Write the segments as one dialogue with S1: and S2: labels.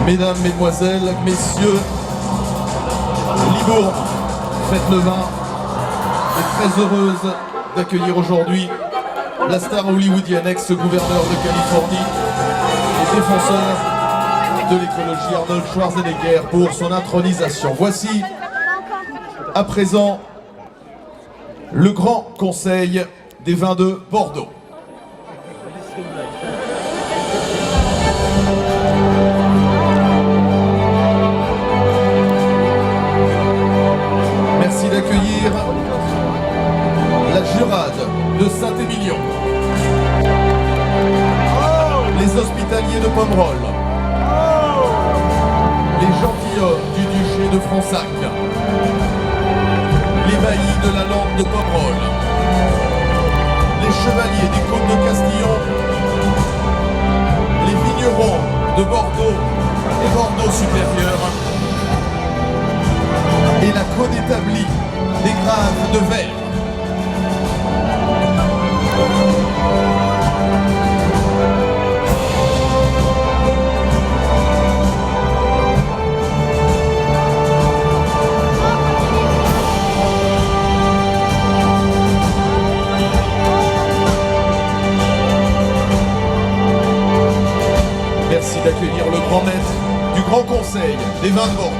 S1: Mesdames, Mesdemoiselles, Messieurs, Libourne, fête le vin, est très heureuse d'accueillir aujourd'hui la star hollywoodienne, ex-gouverneur de Californie et défenseur de l'écologie Arnold Schwarzenegger pour son intronisation. Voici à présent le Grand Conseil des vins de Bordeaux. Merci d'accueillir la Jurade de Saint-Émilion, les Hospitaliers de Pomerol, les Gentilshommes du Duché de Fronsac, les baillis de la Lande de Pomerol, les Chevaliers des Côtes de Castillon, les Vignerons de Bordeaux et Bordeaux supérieur, et la côte établie des Graves de Verre. Merci d'accueillir le grand maître du Grand Conseil des vins de Bordeaux.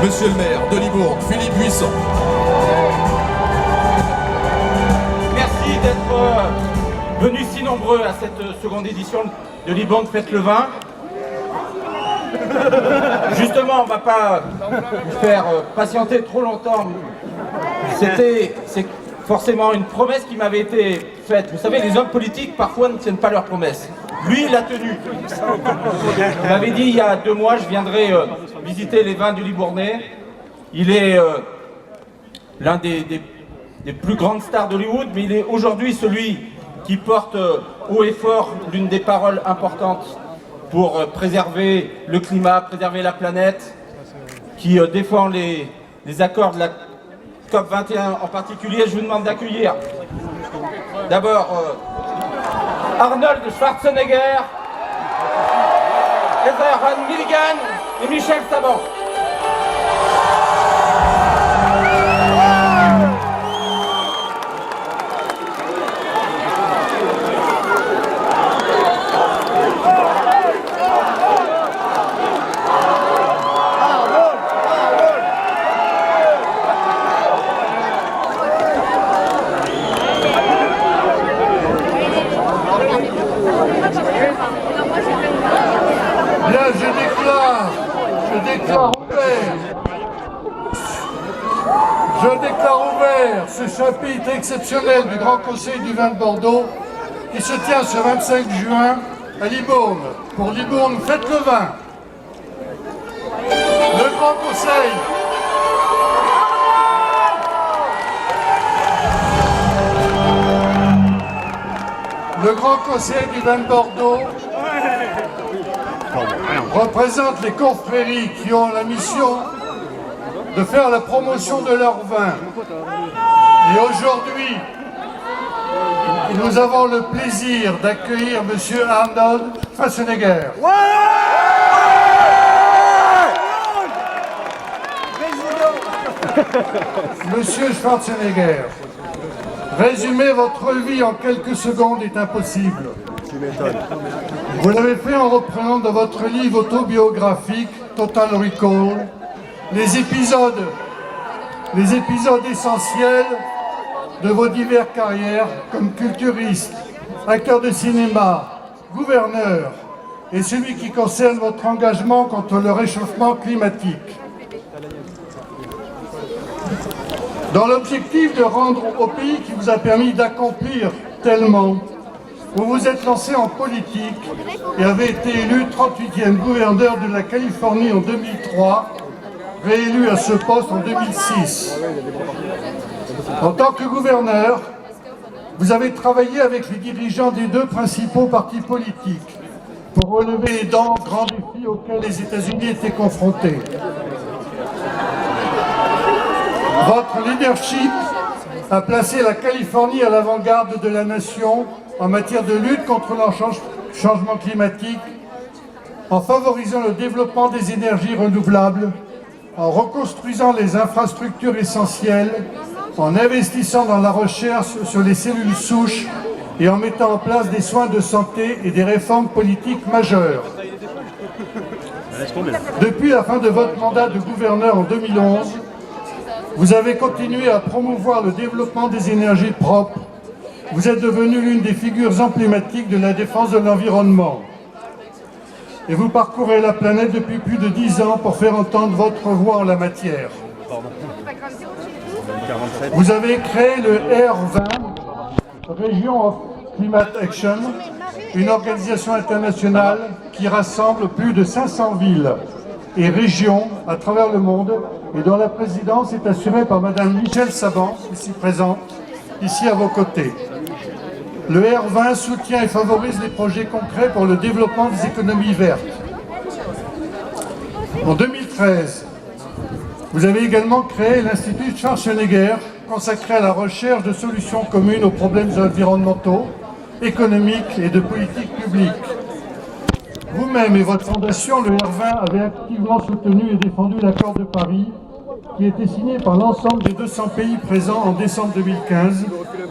S1: Monsieur le maire de Libourne, Philippe Buisson.
S2: Merci d'être venus si nombreux à cette seconde édition de Libourne Fête le Vin. Justement, on ne va pas vous faire patienter trop longtemps. C'est forcément une promesse qui m'avait été faite. Vous savez, les hommes politiques, parfois, ne tiennent pas leurs promesses. Lui, il l'a tenu. Il m'avait dit il y a 2 mois, je viendrai visiter les vins du Libournais. Il est l'un des plus grandes stars d'Hollywood, mais il est aujourd'hui celui qui porte haut et fort l'une des paroles importantes pour préserver le climat, préserver la planète, qui défend les accords de la COP21 en particulier. Je vous demande d'accueillir d'abord Arnold Schwarzenegger, Heather Milligan et Michel Saban.
S3: Je déclare ouvert ce chapitre exceptionnel du Grand Conseil du vin de Bordeaux qui se tient ce 25 juin à Libourne, pour Libourne Fête le Vin. Le Grand Conseil du vin de Bordeaux représente les confréries qui ont la mission de faire la promotion de leur vin. Et aujourd'hui, nous avons le plaisir d'accueillir M. Arnold Schwarzenegger. Monsieur Schwarzenegger, résumer votre vie en quelques secondes est impossible. Vous l'avez fait en reprenant dans votre livre autobiographique Total Recall les épisodes essentiels de vos diverses carrières comme culturiste, acteur de cinéma, gouverneur et celui qui concerne votre engagement contre le réchauffement climatique. Dans l'objectif de rendre au pays qui vous a permis d'accomplir tellement, vous vous êtes lancé en politique et avez été élu 38e gouverneur de la Californie en 2003, réélu à ce poste en 2006. En tant que gouverneur, Vous avez travaillé avec les dirigeants des deux principaux partis politiques pour relever les grands défis auxquels les États-Unis étaient confrontés. Votre leadership a placé la Californie à l'avant-garde de la nation en matière de lutte contre le changement climatique, en favorisant le développement des énergies renouvelables, en reconstruisant les infrastructures essentielles, en investissant dans la recherche sur les cellules souches et en mettant en place des soins de santé et des réformes politiques majeures. Depuis la fin de votre mandat de gouverneur en 2011, vous avez continué à promouvoir le développement des énergies propres. Vous êtes devenu l'une des figures emblématiques de la défense de l'environnement. Et vous parcourez la planète depuis plus de 10 ans pour faire entendre votre voix en la matière. Vous avez créé le R20, Region of Climate Action, une organisation internationale qui rassemble plus de 500 villes et régions à travers le monde et dont la présidence est assurée par Madame Michèle Saban, ici présente, ici à vos côtés. Le R20 soutient et favorise les projets concrets pour le développement des économies vertes. En 2013, vous avez également créé l'Institut Schwarzenegger, consacré à la recherche de solutions communes aux problèmes environnementaux, économiques et de politique publique. Vous-même et votre fondation, le R20, avez activement soutenu et défendu l'accord de Paris, qui a été signé par l'ensemble des 200 pays présents en décembre 2015,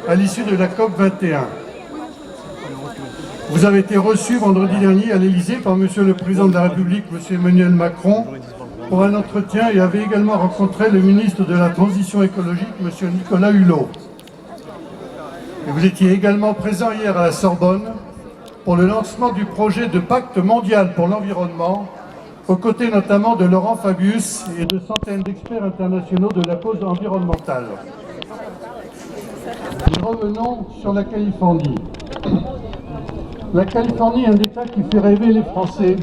S3: à l'issue de la COP 21. Vous avez été reçu vendredi dernier à l'Élysée par Monsieur le Président de la République, Monsieur Emmanuel Macron, pour un entretien et avez également rencontré le ministre de la Transition écologique, Monsieur Nicolas Hulot. Et vous étiez également présent hier à la Sorbonne pour le lancement du projet de pacte mondial pour l'environnement, aux côtés notamment de Laurent Fabius et de centaines d'experts internationaux de la cause environnementale. Nous revenons sur la Californie. La Californie est un État qui fait rêver les Français,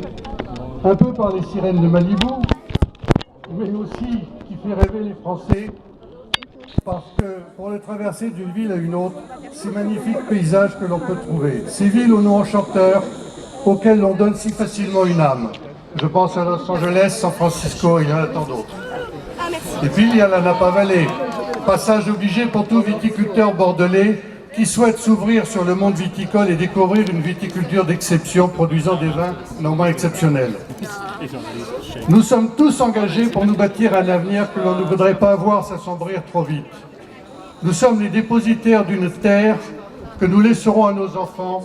S3: un peu par les sirènes de Malibu, mais aussi qui fait rêver les Français parce que pour le traverser d'une ville à une autre, ces magnifiques paysages que l'on peut trouver, ces villes aux noms enchanteurs auxquelles l'on donne si facilement une âme. Je pense à Los Angeles, San Francisco, il y en a tant d'autres. Et puis il y a la Napa Valley, passage obligé pour tout viticulteur bordelais qui souhaite s'ouvrir sur le monde viticole et découvrir une viticulture d'exception produisant des vins normalement exceptionnels. Nous sommes tous engagés pour nous bâtir un avenir que l'on ne voudrait pas voir s'assombrir trop vite. Nous sommes les dépositaires d'une terre que nous laisserons à nos enfants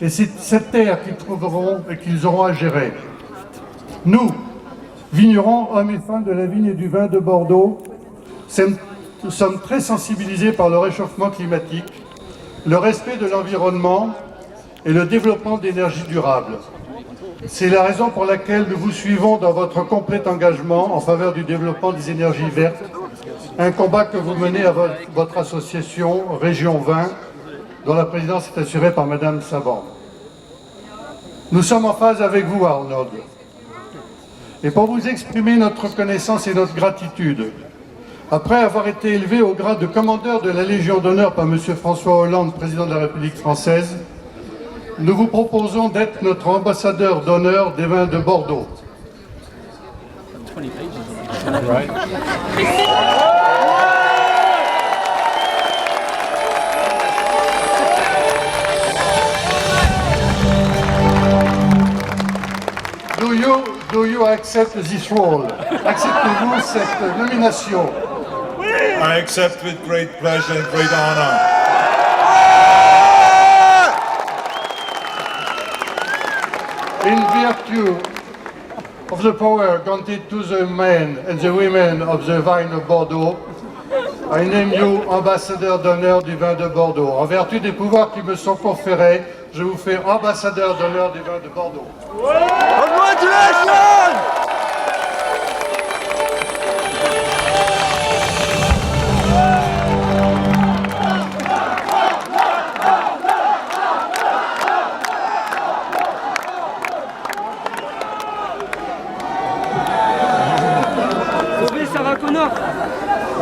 S3: et c'est cette terre qu'ils trouveront et qu'ils auront à gérer. Nous, vignerons, hommes et femmes de la vigne et du vin de Bordeaux, nous sommes très sensibilisés par le réchauffement climatique, le respect de l'environnement et le développement d'énergies durables. C'est la raison pour laquelle nous vous suivons dans votre complet engagement en faveur du développement des énergies vertes, un combat que vous menez à votre association Région 20, dont la présidence est assurée par Madame Saban. Nous sommes en phase avec vous, Arnold. Et pour vous exprimer notre reconnaissance et notre gratitude, après avoir été élevé au grade de commandeur de la Légion d'honneur par M. François Hollande, président de la République française, nous vous proposons d'être notre ambassadeur d'honneur des vins de Bordeaux. Do you accept this role? Acceptez-vous cette nomination?
S4: I accept with great pleasure and great honor.
S3: In virtue of the power granted to the men and the women of the vine of Bordeaux, I name you ambassadeur d'honneur du vin de Bordeaux. En vertu des pouvoirs qui me sont conférés, je vous fais ambassadeur d'honneur du vin de Bordeaux.
S5: Congratulations!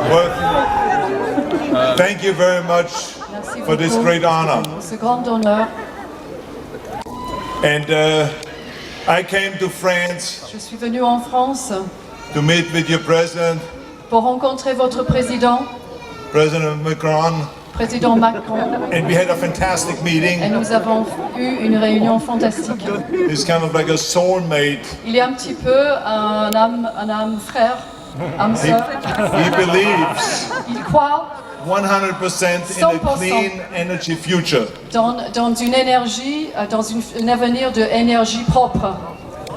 S4: Well, thank you very much for this great honor.
S5: pour ce grand honneur.
S4: And I came to France
S5: Je suis venu en France
S4: to meet with your president,
S5: pour rencontrer votre président,
S4: President Macron,
S5: président Macron,
S4: and we had a fantastic
S5: et
S4: meeting.
S5: nous avons eu une réunion fantastique.
S4: It's kind of like a soulmate.
S5: Il est un petit peu un âme frère, âme sœur.
S4: He believes
S5: Il croit
S4: 100% in a clean energy future.
S5: dans une énergie, dans un avenir de énergie propre.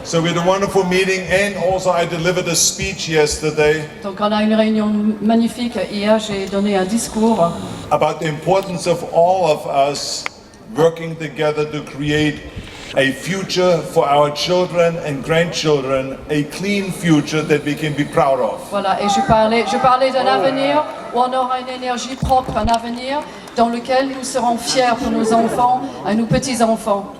S4: So we had a wonderful meeting, and also I delivered a speech yesterday
S5: Donc on a une réunion magnifique. Hier, j'ai donné un discours
S4: about the importance of all of us working together to create a future for our children and grandchildren, a clean future that we can be proud of.
S5: Voilà, et je parlais d'un avenir où on aura une énergie propre, un avenir dans lequel nous serons fiers pour nos enfants et nos petits-enfants.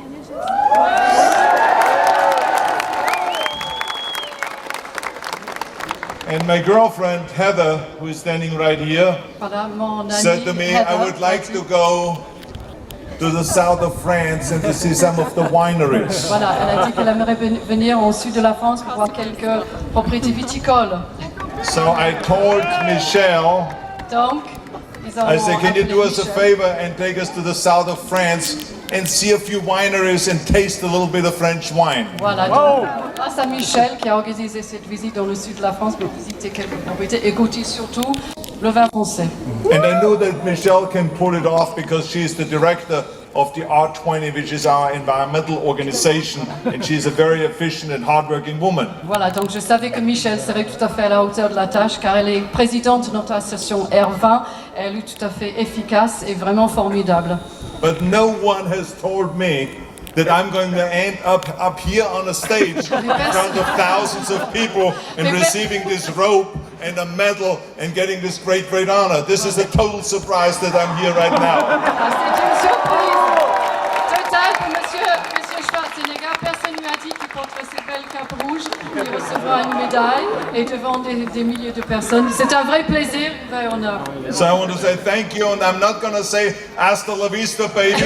S4: And my girlfriend Heather, who is standing right here,
S5: Voilà, mon ami
S4: said to me, I
S5: Heather
S4: would like
S5: a
S4: to
S5: dit-
S4: go to the south of France and to see some of the wineries.
S5: Voilà, elle a dit qu'elle aimerait venir au sud de la France pour voir quelques propriétés viticoles.
S4: So I told Michelle,
S5: Donc, ils ont
S4: I said, can you
S5: appelé
S4: do us a
S5: Michel.
S4: favor and take us to the south of France and see a few wineries and taste a little bit of French wine?
S5: Voilà, donc, grâce à Michel qui a organisé cette visite dans le sud de la France pour visiter quelques propriétés et goûter surtout le vin français.
S4: And I knew that Michelle can pull it off because she's the director of the R20, which is our environmental organization, and she's a very efficient and hardworking woman.
S5: Voilà, donc je savais que Michel serait tout à fait à la hauteur de la tâche car elle est présidente de notre association R20. Elle est tout à fait efficace et vraiment formidable.
S4: But no one has told me that I'm going to end up here on a stage in front of thousands of people and receiving this robe and a medal and getting this great honor. This is a total surprise that I'm here right now.
S5: Ah, c'est une surprise totale pour Monsieur Schwarzenegger. Personne ne lui a dit qu'il porterait cette belle cape rouge, qu'il recevra une médaille et devant des milliers de personnes. C'est un vrai plaisir, un vrai honneur.
S4: So I want to say thank you, and I'm not going to say hasta la vista, baby,
S5: Je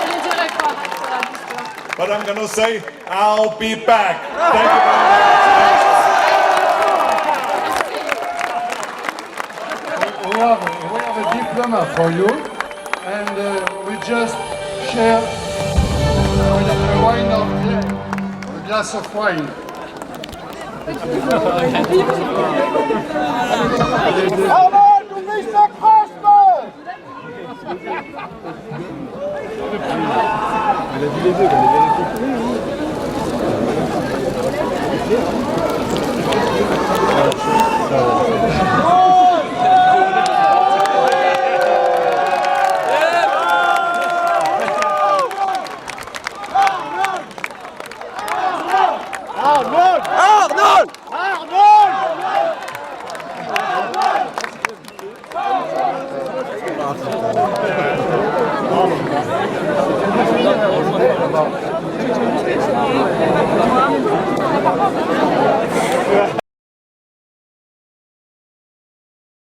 S5: ne dirai pas hasta la vista.
S4: but I'm going to say I'll be back. Thank you very much.
S3: We have a diploma for you, and we just share a wine of a glass of wine.
S6: Arnold!